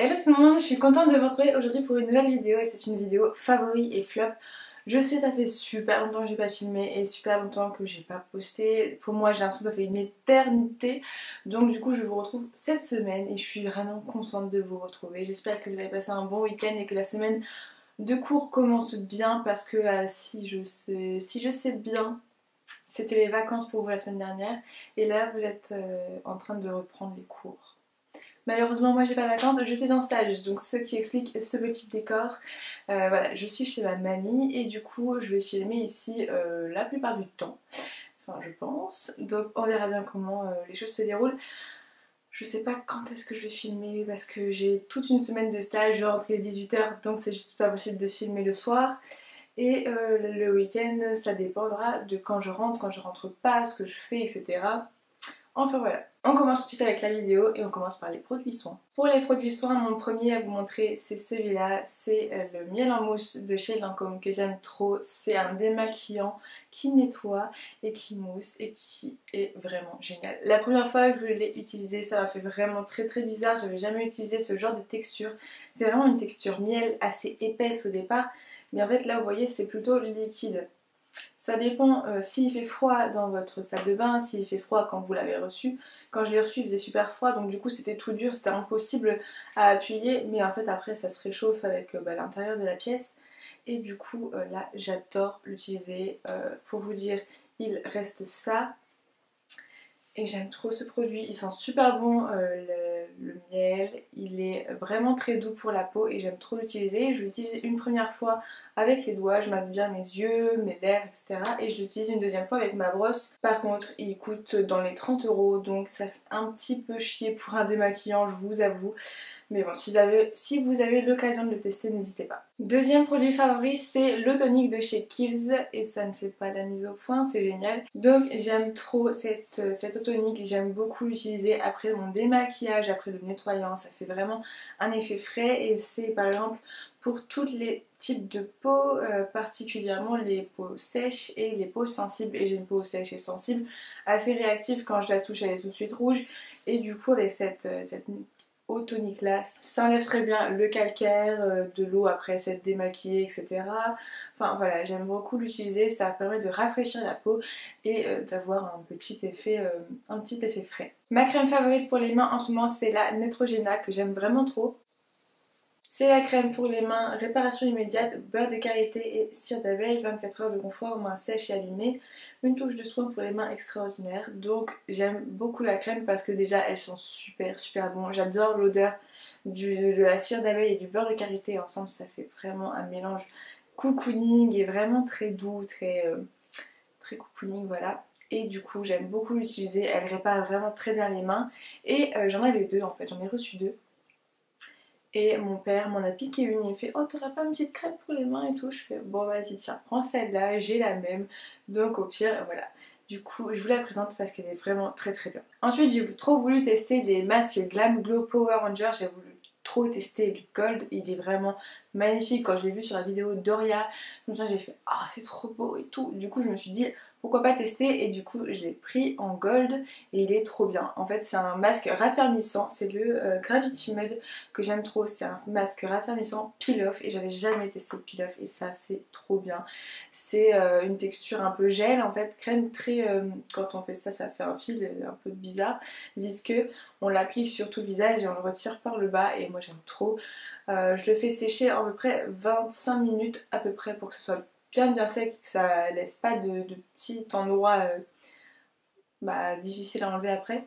Hello tout le monde, je suis contente de vous retrouver aujourd'hui pour une nouvelle vidéo et c'est une vidéo favori et flop. Je sais, ça fait super longtemps que j'ai pas filmé et super longtemps que j'ai pas posté. Pour moi, j'ai l'impression que ça fait une éternité. Donc du coup, je vous retrouve cette semaine et je suis vraiment contente de vous retrouver. J'espère que vous avez passé un bon week-end et que la semaine de cours commence bien parce que si je sais bien, c'était les vacances pour vous la semaine dernière et là vous êtes en train de reprendre les cours. Malheureusement, moi j'ai pas de vacances, je suis en stage, donc ce qui explique ce petit décor. Voilà, je suis chez ma mamie et du coup je vais filmer ici la plupart du temps. Enfin, je pense. Donc on verra bien comment les choses se déroulent. Je sais pas quand est-ce que je vais filmer parce que j'ai toute une semaine de stage, je rentre à 18h, donc c'est juste pas possible de filmer le soir. Et le week-end, ça dépendra de quand je rentre pas, ce que je fais, etc. Enfin voilà, on commence tout de suite avec la vidéo et on commence par les produits soins. Pour les produits soins, mon premier à vous montrer c'est celui-là, c'est le miel en mousse de chez Lancôme que j'aime trop. C'est un démaquillant qui nettoie et qui mousse et qui est vraiment génial. La première fois que je l'ai utilisé, ça m'a fait vraiment très bizarre, j'avais jamais utilisé ce genre de texture. C'est vraiment une texture miel assez épaisse au départ, mais en fait là vous voyez c'est plutôt liquide. Ça dépend s'il fait froid dans votre salle de bain, s'il fait froid quand vous l'avez reçu. Quand je l'ai reçu, il faisait super froid, donc du coup c'était tout dur, c'était impossible à appuyer. Mais en fait après ça se réchauffe avec l'intérieur de la pièce. Et du coup là j'adore l'utiliser. Pour vous dire, il reste ça. Et j'aime trop ce produit, il sent super bon le miel, il est vraiment très doux pour la peau et j'aime trop l'utiliser. Je l'utilise une première fois avec les doigts, je masse bien mes yeux, mes lèvres, etc. Et je l'utilise une deuxième fois avec ma brosse. Par contre, il coûte dans les 30 €, donc ça fait un petit peu chier pour un démaquillant, je vous avoue. Mais bon, si vous avez l'occasion de le tester, n'hésitez pas. Deuxième produit favori, c'est l'eau tonique de chez Kiehl's et ça ne fait pas la mise au point, c'est génial. Donc j'aime trop cette eau tonique, j'aime beaucoup l'utiliser après mon démaquillage, après le nettoyant, ça fait vraiment un effet frais et c'est par exemple pour tous les types de peau, particulièrement les peaux sèches et les peaux sensibles. Et j'ai une peau sèche et sensible, assez réactive, quand je la touche elle est tout de suite rouge et du coup avec cette eau tonique là, ça enlève très bien le calcaire de l'eau après s'être démaquillée, etc. Enfin voilà, j'aime beaucoup l'utiliser, ça permet de rafraîchir la peau et d'avoir un petit effet frais. Ma crème favorite pour les mains en ce moment c'est la Neutrogena que j'aime vraiment trop. C'est la crème pour les mains, réparation immédiate, beurre de karité et cire d'abeille, 24 heures de confort, mains sèches et abîmées. Une touche de soin pour les mains extraordinaire. Donc j'aime beaucoup la crème parce que déjà elles sont super bon. J'adore l'odeur de la cire d'abeille et du beurre de karité ensemble, ça fait vraiment un mélange cocooning et vraiment très doux, très cocooning, voilà. Et du coup j'aime beaucoup l'utiliser, elle répare vraiment très bien les mains. Et j'en avais deux en fait, j'en ai reçu deux. Et mon père m'en a piqué une, il me fait: oh, t'aurais pas une petite crème pour les mains et tout. Je fais: bon, vas-y, tiens, prends celle-là, j'ai la même. Donc, au pire, voilà. Du coup, je vous la présente parce qu'elle est vraiment très bien. Ensuite, j'ai trop voulu tester les masques Glam Glow Power Ranger. J'ai voulu trop tester le gold, il est vraiment magnifique. Quand je l'ai vu sur la vidéo d'Oria, j'ai fait: ah, c'est trop beau et tout. Du coup, je me suis dit pourquoi pas tester, et du coup je l'ai pris en gold et il est trop bien. En fait c'est un masque raffermissant, c'est le Gravity Mud que j'aime trop. C'est un masque raffermissant peel off et j'avais jamais testé le peel off et ça c'est trop bien. C'est une texture un peu gel en fait, crème très... quand on fait ça, ça fait un fil un peu bizarre, visqueux. On l'applique sur tout le visage et on le retire par le bas et moi j'aime trop. Je le fais sécher à peu près 25 minutes à peu près pour que ce soit bien sec, que ça laisse pas de petits endroits difficiles à enlever après.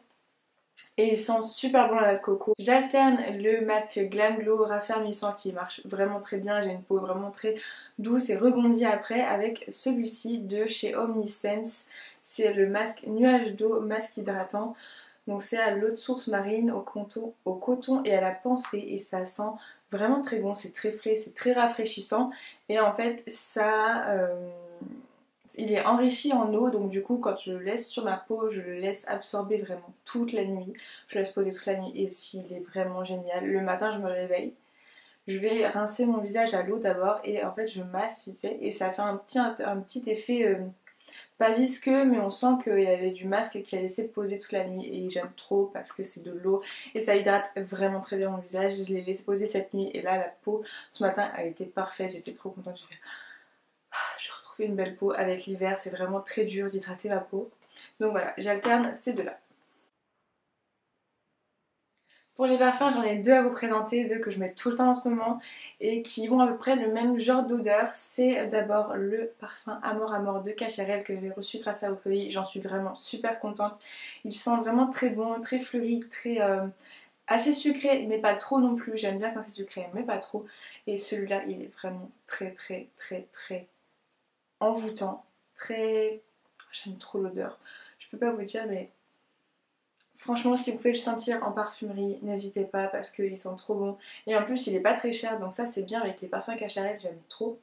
Et il sent super bon la noix de coco. J'alterne le masque Glam Glow raffermissant qui marche vraiment très bien. J'ai une peau vraiment très douce et rebondie après avec celui-ci de chez Omnisense. C'est le masque nuage d'eau, masque hydratant. Donc c'est à l'eau de source marine, au coton et à la pensée. Et ça sent vraiment très bon, c'est très frais, c'est très rafraîchissant. Et en fait ça... il est enrichi en eau, donc du coup quand je le laisse sur ma peau, je le laisse absorber vraiment toute la nuit. Je le laisse poser toute la nuit et il est vraiment génial. Le matin je me réveille, je vais rincer mon visage à l'eau d'abord et en fait je masse vite fait et ça fait un petit effet pas visqueux, mais on sent qu'il y avait du masque qui a laissé poser toute la nuit et j'aime trop parce que c'est de l'eau et ça hydrate vraiment très bien mon visage. Je l'ai laissé poser cette nuit et là la peau ce matin elle était parfaite, j'étais trop contente. J'ai retrouvé une belle peau avec l'hiver, c'est vraiment très dur d'hydrater ma peau. Donc voilà, j'alterne ces deux là. Pour les parfums, j'en ai deux à vous présenter, deux que je mets tout le temps en ce moment et qui ont à peu près le même genre d'odeur. C'est d'abord le parfum Amor Amor de Cacharel que j'avais reçu grâce à Octoly. J'en suis vraiment super contente. Il sent vraiment très bon, très fleuri, très assez sucré, mais pas trop non plus. J'aime bien quand c'est sucré, mais pas trop. Et celui-là, il est vraiment très très très très envoûtant. Très... J'aime trop l'odeur. Je peux pas vous dire, mais... Franchement, si vous pouvez le sentir en parfumerie, n'hésitez pas parce qu'il sent trop bon. Et en plus, il est pas très cher, donc ça c'est bien avec les parfums Cacharel, j'aime trop.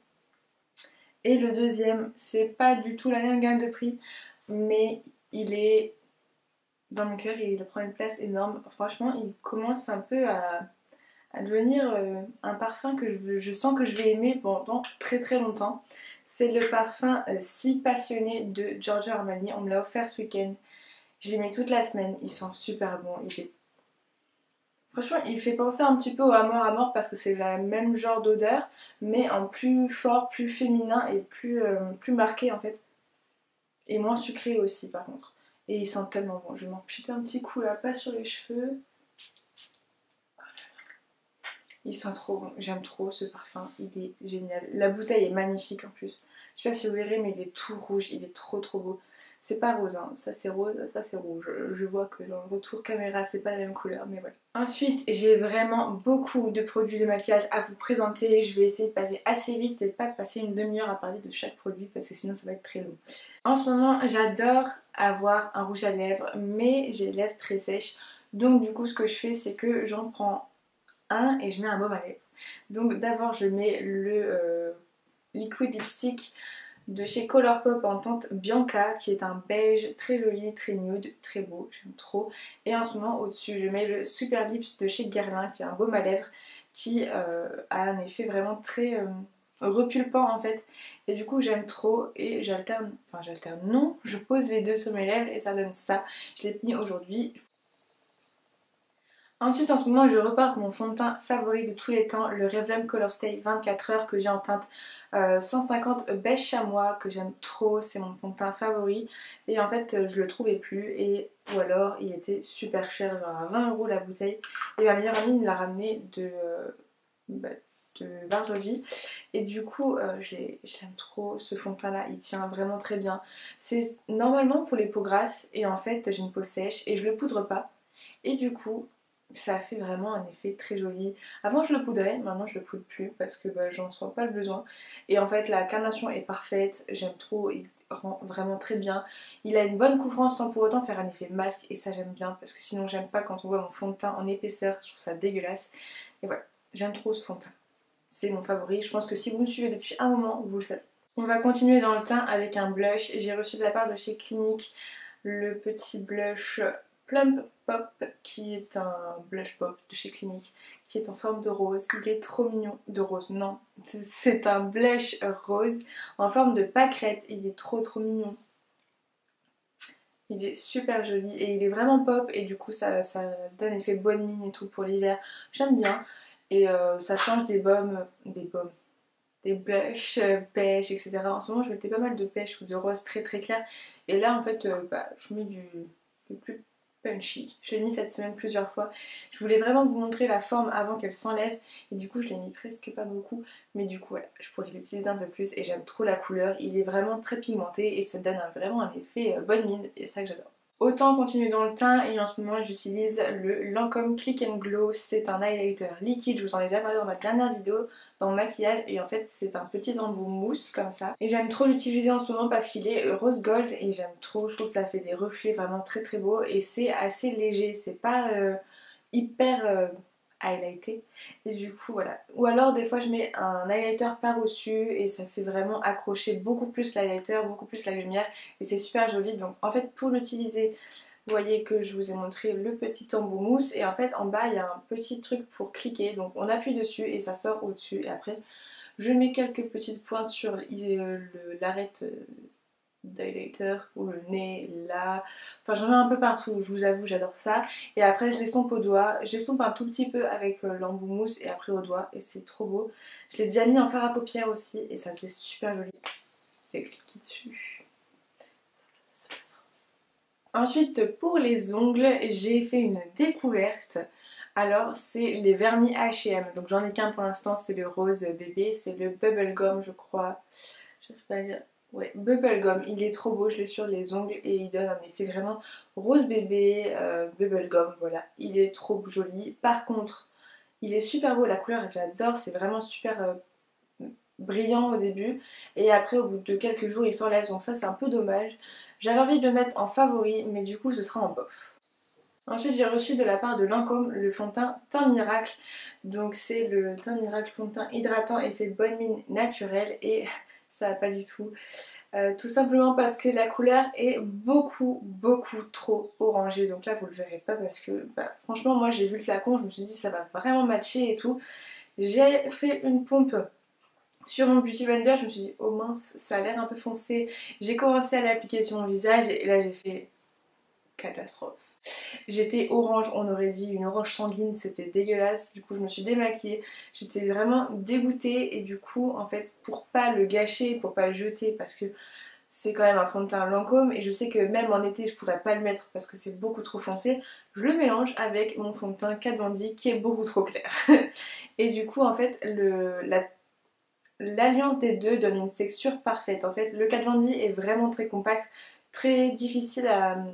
Et le deuxième, c'est pas du tout la même gamme de prix, mais il est dans mon cœur et il prend une place énorme. Franchement, il commence un peu à devenir un parfum que je sens que je vais aimer pendant très très longtemps. C'est le parfum Si Passionné de Giorgio Armani. On me l'a offert ce week-end. Je l'ai mis toute la semaine, il sent super bon. Franchement, il fait penser un petit peu au Amor Amor parce que c'est le même genre d'odeur, mais en plus fort, plus féminin et plus marqué en fait. Et moins sucré aussi par contre. Et il sent tellement bon. Je vais m'en jeter un petit coup là, pas sur les cheveux. Il sent trop bon, j'aime trop ce parfum, il est génial. La bouteille est magnifique en plus. Je sais pas si vous verrez, mais il est tout rouge, il est trop trop beau. C'est pas rose, hein. Ça c'est rose, ça c'est rouge. Je vois que dans le retour caméra c'est pas la même couleur, mais voilà. Ensuite, j'ai vraiment beaucoup de produits de maquillage à vous présenter. Je vais essayer de passer assez vite et pas de passer une demi-heure à parler de chaque produit parce que sinon ça va être très long. En ce moment, j'adore avoir un rouge à lèvres, mais j'ai les lèvres très sèches. Donc du coup, ce que je fais, c'est que j'en prends un et je mets un baume à lèvres. Donc d'abord je mets le liquid lipstick de chez Colourpop en teinte Bianca qui est un beige très joli, très nude, très beau, j'aime trop. Et en ce moment au-dessus je mets le Super Lips de chez Guerlain qui est un baume à lèvres qui a un effet vraiment très repulpant en fait. Et du coup j'aime trop et j'alterne non, je pose les deux sur mes lèvres et ça donne ça. Je l'ai mis aujourd'hui. Ensuite, en ce moment, je repars mon fond de teint favori de tous les temps, le Revlon Color Stay 24 heures que j'ai en teinte 150 beige chamois, que j'aime trop, c'est mon fond de teint favori. Et en fait, je le trouvais plus, ou alors il était super cher, genre à 20 € la bouteille. Et ma meilleure amie me l'a ramené de Varsovie. Et du coup, j'aime trop ce fond de teint là, il tient vraiment très bien. C'est normalement pour les peaux grasses, et en fait, j'ai une peau sèche et je le poudre pas. Et du coup, ça fait vraiment un effet très joli. Avant je le poudrais, maintenant je le poudre plus parce que j'en sens pas le besoin. Et en fait la carnation est parfaite, j'aime trop, il rend vraiment très bien. Il a une bonne couvrance sans pour autant faire un effet masque et ça j'aime bien parce que sinon j'aime pas quand on voit mon fond de teint en épaisseur, je trouve ça dégueulasse. Et voilà, j'aime trop ce fond de teint. C'est mon favori, je pense que si vous me suivez depuis un moment, vous le savez. On va continuer dans le teint avec un blush. J'ai reçu de la part de chez Clinique le petit blush Plump Pop qui est un blush pop de chez Clinique qui est en forme de rose. Il est trop mignon. De rose, non. C'est un blush rose en forme de pâquerette. Il est trop trop mignon. Il est super joli et il est vraiment pop et du coup ça donne effet bonne mine et tout pour l'hiver. J'aime bien. Et ça change des baumes, des blushs pêche, etc. En ce moment, je mettais pas mal de pêche ou de rose très très clair. Et là, en fait, je mets du plus punchy. Je l'ai mis cette semaine plusieurs fois. Je voulais vraiment vous montrer la forme avant qu'elle s'enlève. Et du coup, je l'ai mis presque pas beaucoup. Mais du coup, voilà, je pourrais l'utiliser un peu plus. Et j'aime trop la couleur. Il est vraiment très pigmenté et ça donne vraiment un effet bonne mine. Et c'est ça que j'adore. Autant continuer dans le teint et en ce moment j'utilise le Lancôme Click and Glow. C'est un highlighter liquide, je vous en ai déjà parlé dans ma dernière vidéo dans le maquillage et en fait c'est un petit embout mousse comme ça. Et j'aime trop l'utiliser en ce moment parce qu'il est rose gold et j'aime trop, je trouve que ça fait des reflets vraiment très très beaux et c'est assez léger, c'est pas hyper highlighté et du coup voilà. Ou alors des fois je mets un highlighter par-dessus et ça fait vraiment accrocher beaucoup plus l'highlighter, beaucoup plus la lumière et c'est super joli. Donc en fait pour l'utiliser, vous voyez que je vous ai montré le petit embout mousse et en fait en bas il y a un petit truc pour cliquer, donc on appuie dessus et ça sort au-dessus et après je mets quelques petites pointes sur l'arête d'highlighter pour le nez, là, enfin j'en ai un peu partout, je vous avoue j'adore ça. Et après je l'estompe au doigt, je l'estompe un tout petit peu avec l'embout mousse et après au doigt et c'est trop beau. Je l'ai déjà mis en fard à paupières aussi et ça faisait super joli. Je vais cliquer dessus. Ensuite pour les ongles j'ai fait une découverte. Alors c'est les vernis H&M, donc j'en ai qu'un pour l'instant, c'est le rose bébé, c'est le Bubblegum je crois. J'arrive pas à lire. Ouais, Bubblegum, il est trop beau, je l'ai sur les ongles et il donne un effet vraiment rose bébé, Bubblegum, voilà. Il est trop joli. Par contre, il est super beau, la couleur j'adore, c'est vraiment super brillant au début. Et après, au bout de quelques jours, il s'enlève, donc ça c'est un peu dommage. J'avais envie de le mettre en favori, mais du coup ce sera en bof. Ensuite j'ai reçu de la part de Lancôme le fond de teint Teint Miracle. Donc c'est le Teint Miracle fond de teint hydratant effet bonne mine naturelle et ça va pas du tout. Tout simplement parce que la couleur est beaucoup trop orangée. Donc là vous le verrez pas parce que bah, franchement moi j'ai vu le flacon, je me suis dit ça va vraiment matcher et tout. J'ai fait une pompe sur mon Beauty Blender, je me suis dit oh mince ça a l'air un peu foncé. J'ai commencé à l'appliquer sur mon visage et là j'ai fait catastrophe. J'étais orange, on aurait dit une orange sanguine, c'était dégueulasse. Du coup je me suis démaquillée, j'étais vraiment dégoûtée et du coup en fait pour pas le gâcher, pour pas le jeter parce que c'est quand même un fond de teint Lancôme et je sais que même en été je pourrais pas le mettre parce que c'est beaucoup trop foncé, je le mélange avec mon fond de teint Kat Von D qui est beaucoup trop clair. Et du coup en fait l'alliance des deux donne une texture parfaite. En fait le Kat Von D est vraiment très compact, très difficile à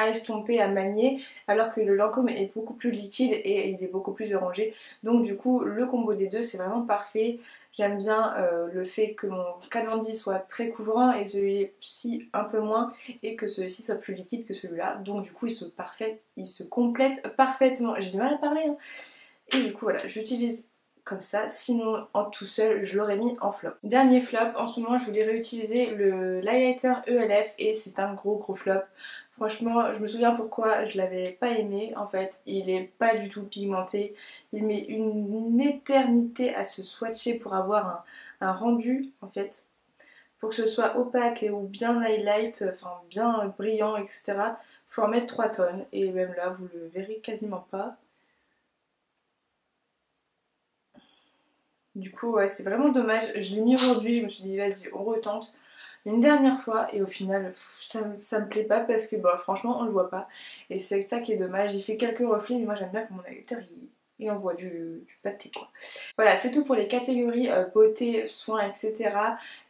estomper, à manier, alors que le Lancôme est beaucoup plus liquide et il est beaucoup plus orangé. Donc du coup le combo des deux c'est vraiment parfait. J'aime bien le fait que mon Kat Von D soit très couvrant et celui-ci un peu moins et que celui-ci soit plus liquide que celui-là. Donc du coup il se complète parfaitement. J'ai du mal à parler hein. Et du coup voilà, j'utilise comme ça, sinon en tout seul je l'aurais mis en flop. Dernier flop, en ce moment je voulais réutiliser le l'highlighter ELF et c'est un gros flop. Franchement je me souviens pourquoi je l'avais pas aimé en fait, il est pas du tout pigmenté, il met une éternité à se swatcher pour avoir un rendu en fait. Pour que ce soit opaque ou bien highlight, enfin bien brillant etc. Faut en mettre 3 tonnes et même là vous le verrez quasiment pas. Du coup, ouais, c'est vraiment dommage. Je l'ai mis aujourd'hui, je me suis dit, vas-y, on retente une dernière fois. Et au final, ça me plaît pas parce que, bah, franchement, on le voit pas. Et c'est ça qui est dommage. Il fait quelques reflets, mais moi, j'aime bien que mon lecteur il envoie du pâté, quoi. Voilà, c'est tout pour les catégories beauté, soins, etc.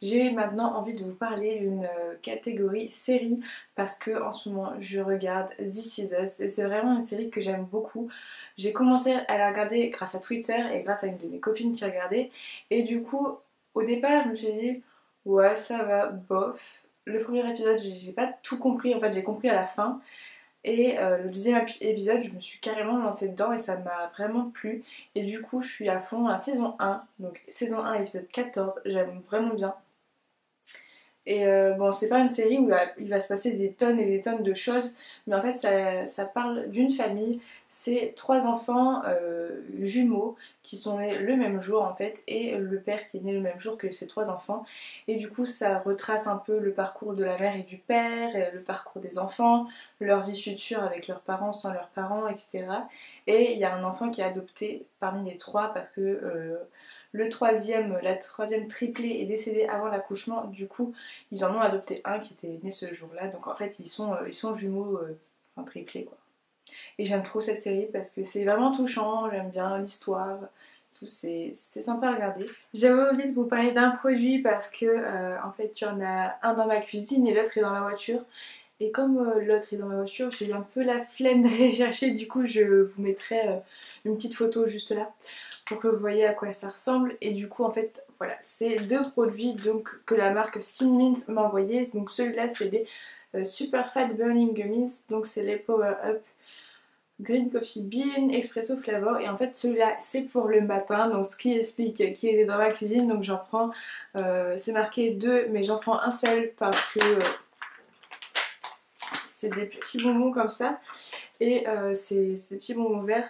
J'ai maintenant envie de vous parler d'une catégorie série parce que en ce moment, je regarde This Is Us et c'est vraiment une série que j'aime beaucoup. J'ai commencé à la regarder grâce à Twitter et grâce à une de mes copines qui regardait. Et du coup, au départ, je me suis dit, ouais, ça va, bof. Le premier épisode, j'ai pas tout compris, en fait, j'ai compris à la fin. Et le deuxième épisode, je me suis carrément lancée dedans et ça m'a vraiment plu. Et du coup, je suis à fond à la saison 1, donc saison 1, épisode 14, j'aime vraiment bien. Et bon, c'est pas une série où il va se passer des tonnes et des tonnes de choses, mais en fait, ça parle d'une famille. C'est 3 enfants jumeaux qui sont nés le même jour en fait, et le père qui est né le même jour que ces 3 enfants. Et du coup, ça retrace un peu le parcours de la mère et du père, et le parcours des enfants, leur vie future avec leurs parents, sans leurs parents, etc. Et il y a un enfant qui est adopté parmi les 3 parce que la troisième triplée est décédée avant l'accouchement, du coup ils en ont adopté un qui était né ce jour-là, donc en fait ils sont jumeaux, enfin triplés quoi. Et j'aime trop cette série parce que c'est vraiment touchant, j'aime bien l'histoire, tout, c'est sympa à regarder. J'avais oublié de vous parler d'un produit parce que en fait il y en a un dans ma cuisine et l'autre est dans ma voiture. Et comme l'autre est dans ma voiture, j'ai eu un peu la flemme d'aller chercher, du coup je vous mettrai une petite photo juste là pour que vous voyez à quoi ça ressemble. Et du coup en fait voilà, c'est 2 produits donc, que la marque Skinny Mint m'a envoyé. Donc celui-là c'est les Super Fat Burning Gummies, donc c'est les Power Up Green Coffee Bean Espresso Flavor. Et en fait celui-là c'est pour le matin, donc ce qui explique qui était dans ma cuisine. Donc j'en prends, c'est marqué 2 mais j'en prends un seul parce que c'est des petits bonbons comme ça. Et ces petits bonbons verts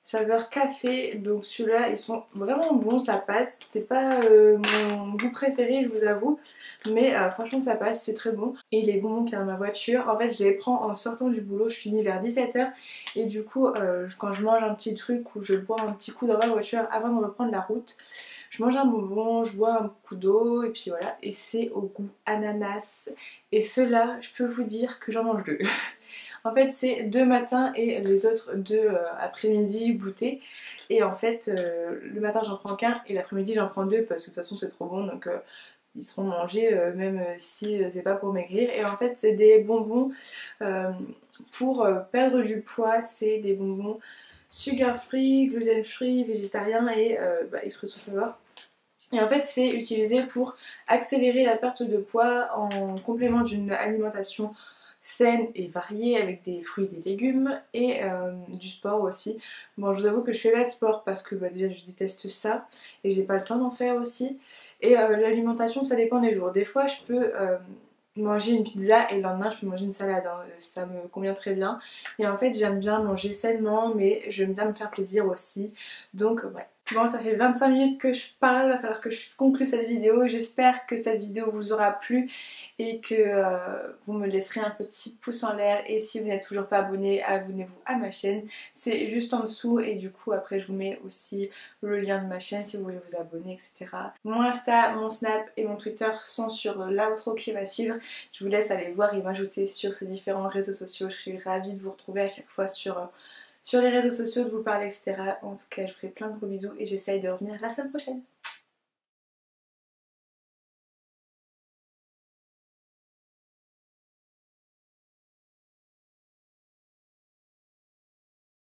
saveur café. Donc celui-là ils sont vraiment bons, ça passe. C'est pas mon goût préféré je vous avoue, mais franchement ça passe, c'est très bon. Et les bonbons qu'il y a dans ma voiture, en fait je les prends en sortant du boulot, je finis vers 17h et du coup quand je mange un petit truc ou je bois un petit coup dans ma voiture avant de reprendre la route, je mange un bonbon, je bois un coup d'eau et puis voilà. Et c'est au goût ananas. Et ceux-là, je peux vous dire que j'en mange deux. En fait, c'est 2 matins et les autres 2 après-midi goûter. Et en fait, le matin j'en prends qu'un et l'après-midi j'en prends deux parce que de toute façon c'est trop bon. Donc ils seront mangés même si c'est pas pour maigrir. Et en fait, c'est des bonbons pour perdre du poids. C'est des bonbons sugar free, gluten free, végétarien et expresso flavor. Et en fait c'est utilisé pour accélérer la perte de poids en complément d'une alimentation saine et variée avec des fruits et des légumes et du sport aussi. Bon je vous avoue que je fais pas de sport parce que déjà je déteste ça et j'ai pas le temps d'en faire aussi. Et l'alimentation ça dépend des jours. Des fois je peux manger une pizza et le lendemain je peux manger une salade, hein. Ça me convient très bien. Et en fait j'aime bien manger sainement mais j'aime bien me faire plaisir aussi. Donc ouais. Bon ça fait 25 minutes que je parle, il va falloir que je conclue cette vidéo. J'espère que cette vidéo vous aura plu et que vous me laisserez un petit pouce en l'air. Et si vous n'êtes toujours pas abonné, abonnez-vous à ma chaîne. C'est juste en dessous et du coup après je vous mets aussi le lien de ma chaîne si vous voulez vous abonner, etc. Mon Insta, mon Snap et mon Twitter sont sur l'outro qui va suivre. Je vous laisse aller voir et m'ajouter sur ces différents réseaux sociaux. Je suis ravie de vous retrouver à chaque fois sur les réseaux sociaux, de vous parler, etc. En tout cas, je vous fais plein de gros bisous et j'essaye de revenir la semaine prochaine.